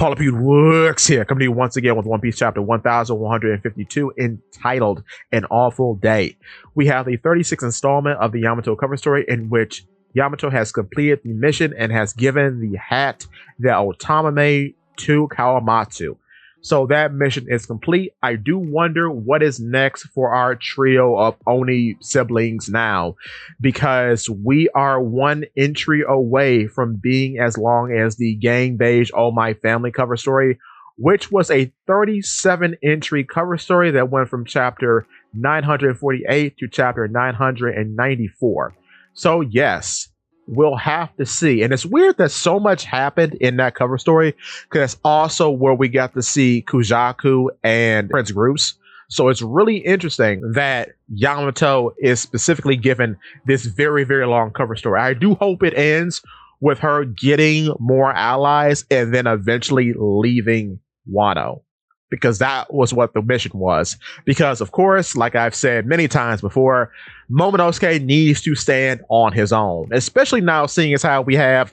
Paula Pugh works here, coming to you once again with One Piece chapter 1152, entitled An Awful Day. We have the 36th installment of the Yamato cover story, in which Yamato has completed the mission and has given the hat that Otama made to Kawamatsu. So that mission is complete. I do wonder what is next for our trio of Oni siblings now, because we are one entry away from being as long as the Gang Beige All My Family cover story, which was a 37 entry cover story that went from chapter 948 to chapter 994. So yes, we'll have to see. And it's weird that so much happened in that cover story, because it's also where we got to see Kujaku and Prince Groose. So it's really interesting that Yamato is specifically given this very, very long cover story. I do hope it ends with her getting more allies and then eventually leaving Wano, because that was what the mission was. Because, of course, like I've said many times before, Momonosuke needs to stand on his own, especially now seeing as how we have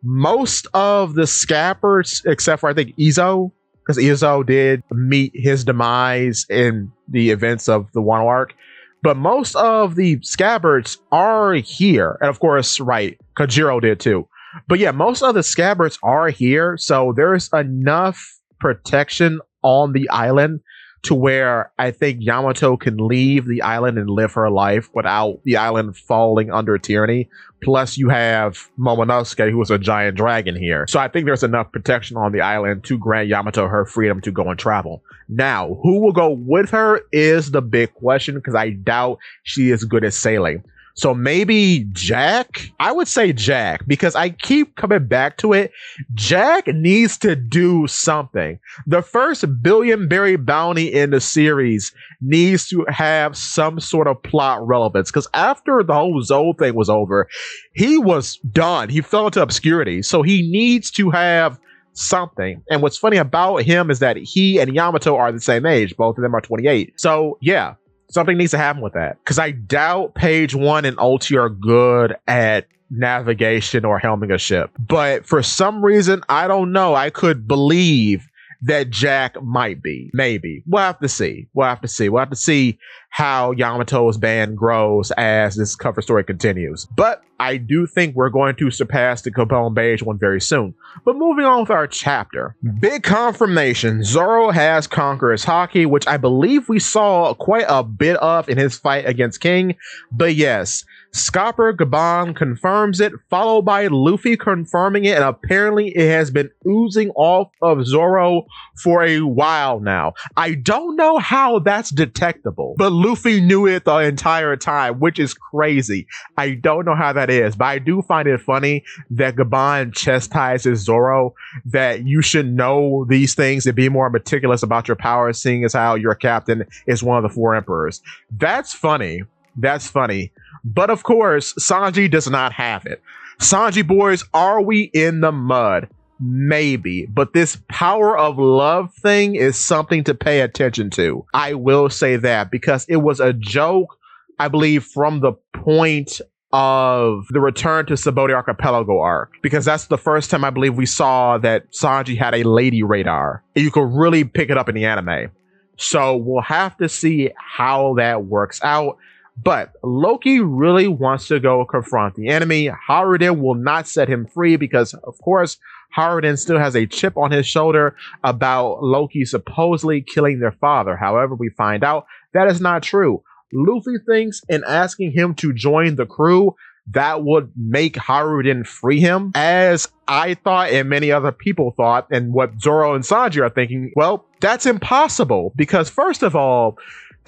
most of the Scabbards, except for I think Izo, because Izo did meet his demise in the events of the Wano arc. But most of the Scabbards are here. And of course, right, Kojiro did too. But yeah, most of the Scabbards are here. So there's enough protection on the island to where I think Yamato can leave the island and live her life without the island falling under tyranny. Plus you have Momonosuke, who is a giant dragon here. So I think there's enough protection on the island to grant Yamato her freedom to go and travel. Now, who will go with her is the big question, because I doubt she is good at sailing. So maybe Jack? I would say Jack, because I keep coming back to it. Jack needs to do something. The first billion berry bounty in the series needs to have some sort of plot relevance, because after the whole Zoro thing was over, he was done. He fell into obscurity. So he needs to have something. And what's funny about him is that he and Yamato are the same age. Both of them are 28. So yeah, something needs to happen with that, because I doubt Page One and Ulti are good at navigation or helming a ship. But for some reason, I don't know, I could believe that Jack might be. Maybe. We'll have to see. We'll have to see how Yamato's band grows as this cover story continues. But I do think we're going to surpass the Capone Beige one very soon. But moving on with our chapter. Big confirmation. Zoro has Conqueror's Haki, which I believe we saw quite a bit of in his fight against King. But yes, Scopper Gaban confirms it, followed by Luffy confirming it, and apparently it has been oozing off of Zoro for a while now. I don't know how that's detectable, but Luffy knew it the entire time, which is crazy. I don't know how that is, but I do find it funny that Gaban chastises Zoro that you should know these things and be more meticulous about your powers, seeing as how your captain is one of the four emperors. That's funny. That's funny. But of course, Sanji does not have it. Sanji boys, are we in the mud? Maybe. But this power of love thing is something to pay attention to. I will say that, because it was a joke, I believe, from the point of the return to Sabaody Archipelago arc, because that's the first time I believe we saw that Sanji had a lady radar. And you could really pick it up in the anime. So we'll have to see how that works out. But Loki really wants to go confront the enemy. Haruden will not set him free because, of course, Haruden still has a chip on his shoulder about Loki supposedly killing their father. However, we find out that is not true. Luffy thinks in asking him to join the crew, that would make Haruden free him. As I thought and many other people thought, and what Zoro and Sanji are thinking, well, that's impossible. Because first of all,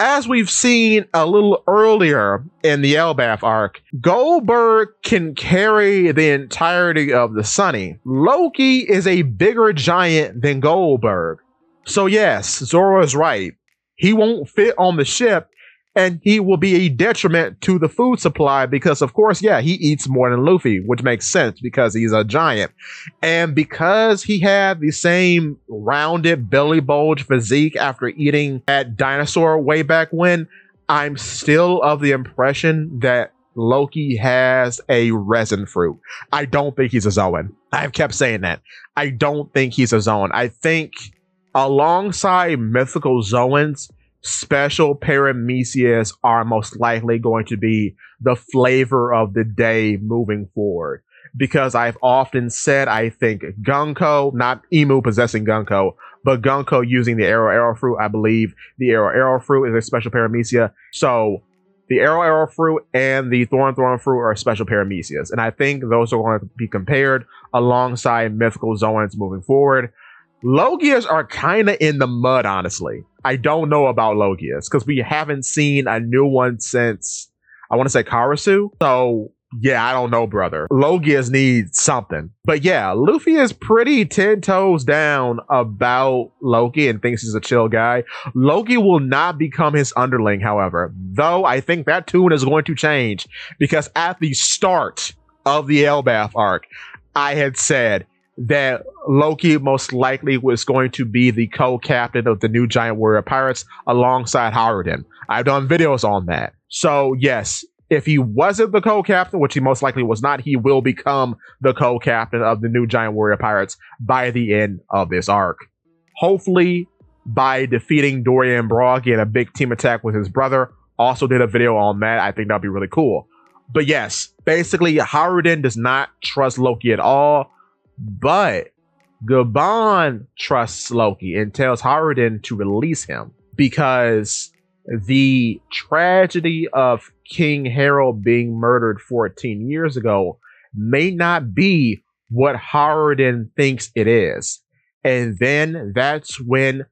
as we've seen a little earlier in the Elbaf arc, Goldberg can carry the entirety of the Sunny. Loki is a bigger giant than Goldberg. So yes, Zoro is right. He won't fit on the ship, and he will be a detriment to the food supply because, of course, yeah, he eats more than Luffy, which makes sense because he's a giant. And because he had the same rounded belly bulge physique after eating that dinosaur way back when, I'm still of the impression that Loki has a resin fruit. I don't think he's a Zoan. I've kept saying that. I don't think he's a Zoan. I think alongside mythical Zoans, special paramecias are most likely going to be the flavor of the day moving forward. Because I've often said I think Gunko, not Emu possessing Gunko, but Gunko using the arrow fruit. I believe the arrow fruit is a special paramecia. So the arrow fruit and the thorn fruit are special paramecias. And I think those are going to be compared alongside mythical Zoans moving forward. Logias are kind of in the mud, honestly. I don't know about Logias because we haven't seen a new one since, I want to say Karasu. So yeah, I don't know, brother. Logias need something. But yeah, Luffy is pretty 10 toes down about Loki and thinks he's a chill guy. Loki will not become his underling, however, though I think that tune is going to change because at the start of the Elbaf arc, I had said that Loki most likely was going to be the co-captain of the new Giant Warrior Pirates alongside Haruden. I've done videos on that. So yes, if he wasn't the co-captain, which he most likely was not, he will become the co-captain of the new Giant Warrior Pirates by the end of this arc. Hopefully by defeating Dorian Brog in a big team attack with his brother. Also did a video on that. I think that'd be really cool. But yes, basically Haruden does not trust Loki at all, but Gabon trusts Loki and tells Haruden to release him because the tragedy of King Harold being murdered 14 years ago may not be what Haruden thinks it is. And then that's when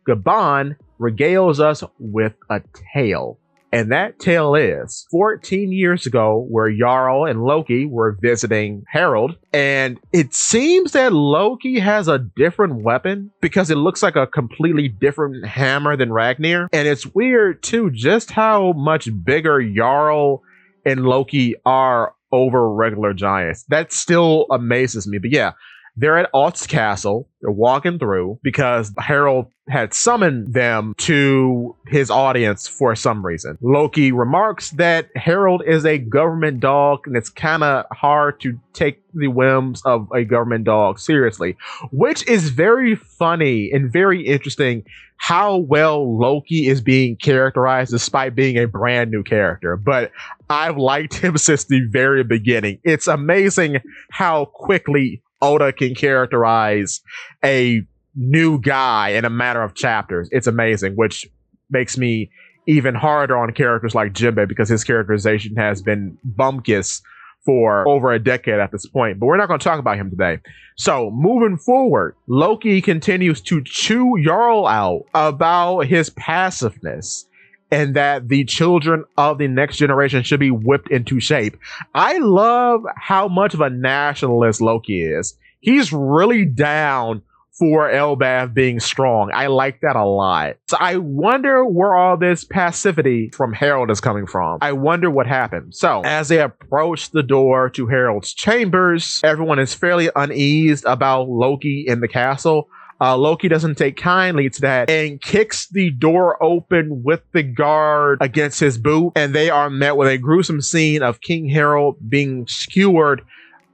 Gabon regales us with a tale. And that tale is 14 years ago, where Jarl and Loki were visiting Harold. And it seems that Loki has a different weapon because it looks like a completely different hammer than Ragnar. And it's weird, too, just how much bigger Jarl and Loki are over regular giants. That still amazes me. But yeah, they're at Alt's castle. They're walking through because Harold had summoned them to his audience for some reason. Loki remarks that Harold is a government dog and it's kind of hard to take the whims of a government dog seriously, which is very funny and very interesting how well Loki is being characterized despite being a brand new character. But I've liked him since the very beginning. It's amazing how quickly Oda can characterize a new guy in a matter of chapters. It's amazing, which makes me even harder on characters like Jinbei because his characterization has been bumpkiss for over a decade at this point. But we're not going to talk about him today. So moving forward, Loki continues to chew Jarl out about his passiveness and that the children of the next generation should be whipped into shape. I love how much of a nationalist Loki is. He's really down for Elbaf being strong. I like that a lot. So I wonder where all this passivity from Harold is coming from. I wonder what happened. So as they approach the door to Harold's chambers, everyone is fairly uneased about Loki in the castle. Loki doesn't take kindly to that and kicks the door open with the guard against his boot, and they are met with a gruesome scene of King Harold being skewered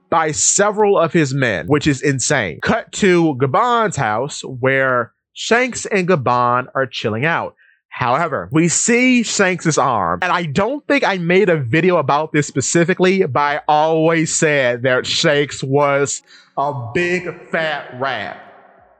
by several of his men, which is insane. Cut to Gabon's house, where Shanks and Gabon are chilling out. However, we see Shanks' arm, and I don't think I made a video about this specifically, but I always said that Shanks was a big fat rat.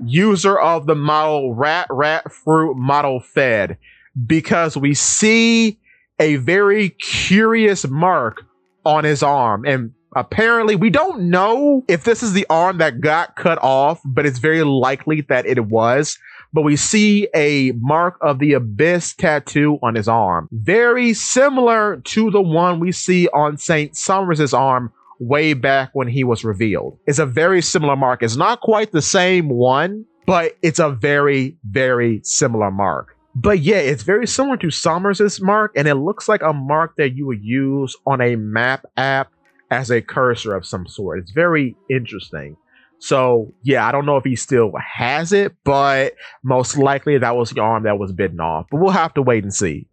User of the model rat fruit model fed, because we see a very curious mark on his arm, and apparently we don't know if this is the arm that got cut off, but it's very likely that it was. But we see a mark of the abyss tattoo on his arm, very similar to the one we see on Saint Summers' arm way back when he was revealed. It's a very similar mark. It's not quite the same one, but it's a very, very similar mark. But yeah, it's very similar to Summers' mark, and it looks like a mark that you would use on a map app as a cursor of some sort. It's very interesting. So yeah, I don't know if he still has it, but most likely that was the arm that was bitten off. But we'll have to wait and see.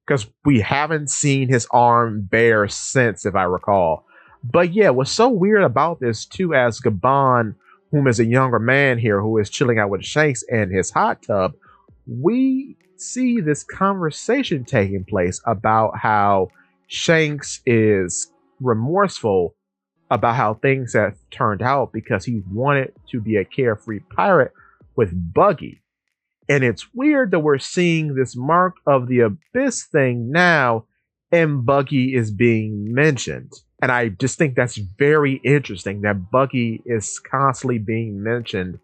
because we haven't seen his arm bare since, if I recall. But yeah, what's so weird about this too, as Gabon, whom is a younger man here who is chilling out with Shanks in his hot tub, we see this conversation taking place about how Shanks is remorseful about how things have turned out because he wanted to be a carefree pirate with Buggy. And it's weird that we're seeing this Mark of the Abyss thing now and Buggy is being mentioned. And I just think that's very interesting that Buggy is constantly being mentioned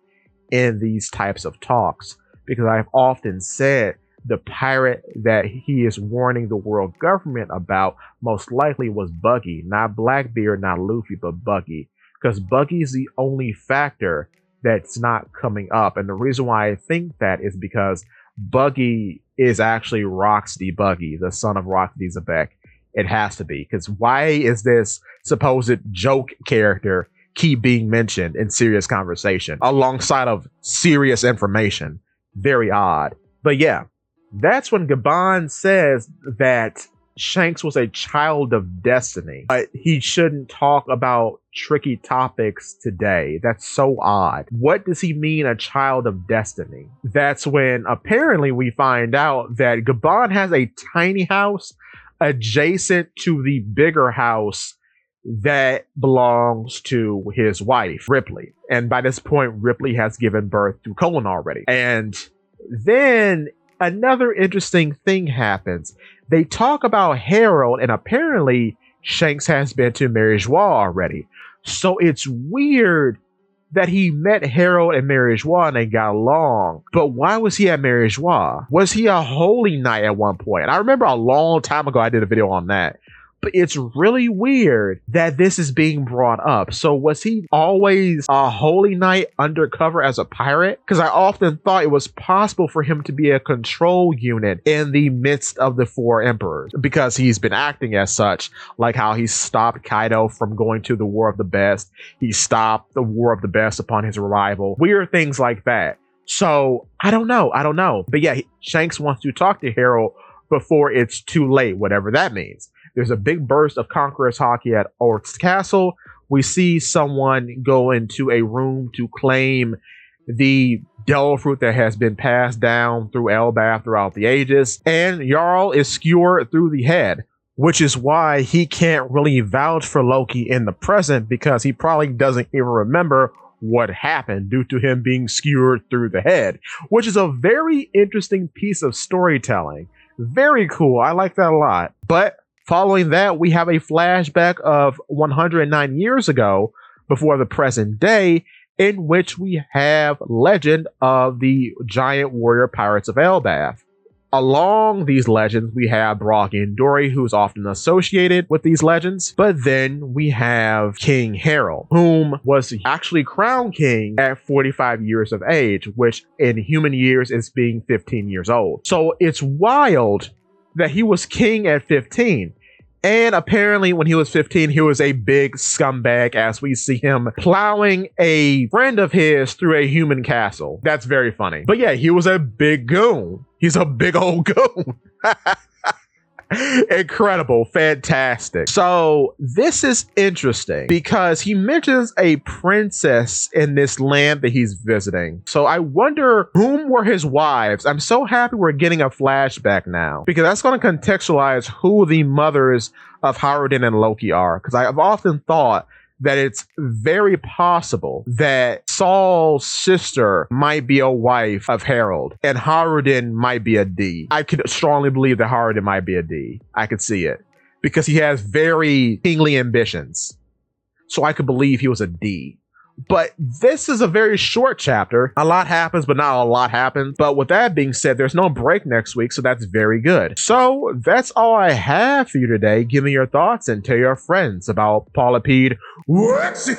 in these types of talks, because I've often said the pirate that he is warning the world government about most likely was Buggy, not Blackbeard, not Luffy, but Buggy, because Buggy's the only factor that's not coming up. And the reason why I think that is because Buggy is actually Roxy Buggy, the son of Roxy Zebek. It has to be, because why is this supposed joke character keep being mentioned in serious conversation alongside of serious information? Very odd. But yeah, that's when Gabon says that Shanks was a child of destiny, but he shouldn't talk about tricky topics today. That's so odd. What does he mean, a child of destiny? That's when apparently we find out that Gabon has a tiny house adjacent to the bigger house that belongs to his wife, Ripley. And by this point, Ripley has given birth to Colin already. And then another interesting thing happens. They talk about Harold, and apparently Shanks has been to Mary Joie already. So it's weird that he met Harold and Mary Joie and they got along. But why was he at Mary Joie? Was he a holy knight at one point? And I remember a long time ago I did a video on that. But it's really weird that this is being brought up. So was he always a holy knight undercover as a pirate? Because I often thought it was possible for him to be a control unit in the midst of the four emperors, because he's been acting as such, like how he stopped Kaido from going to the War of the Best. He stopped the War of the Best upon his arrival. Weird things like that. So I don't know. But yeah, Shanks wants to talk to Harold before it's too late, whatever that means. There's a big burst of Conqueror's Hockey at Orc's Castle. We see someone go into a room to claim the devil fruit that has been passed down through Elbaf throughout the ages. And Jarl is skewered through the head, which is why he can't really vouch for Loki in the present, because he probably doesn't even remember what happened due to him being skewered through the head, which is a very interesting piece of storytelling. Very cool. I like that a lot. But following that, we have a flashback of 109 years ago, before the present day, in which we have legend of the giant warrior pirates of Elbaf. Along these legends, we have Brock and Dory, who's often associated with these legends. But then we have King Harold, whom was actually crowned king at 45 years of age, which in human years is being 15 years old. So it's wild that he was king at 15. And apparently when he was 15, he was a big scumbag, as we see him plowing a friend of his through a human castle. That's very funny. But yeah, he was a big goon. He's a big old goon. Incredible. Fantastic. So this is interesting because he mentions a princess in this land that he's visiting. So I wonder whom were his wives. I'm so happy we're getting a flashback now, because that's going to contextualize who the mothers of Haruden and Loki are. Because I've often thought that it's very possible that Saul's sister might be a wife of Harold, and Haruden might be a D. I could strongly believe that Haruden might be a D. I could see it, because he has very kingly ambitions. So I could believe he was a D. But this is a very short chapter. A lot happens, but not a lot happens. But with that being said, there's no break next week, so that's very good. So that's all I have for you today. Give me your thoughts and tell your friends about Paula Pede.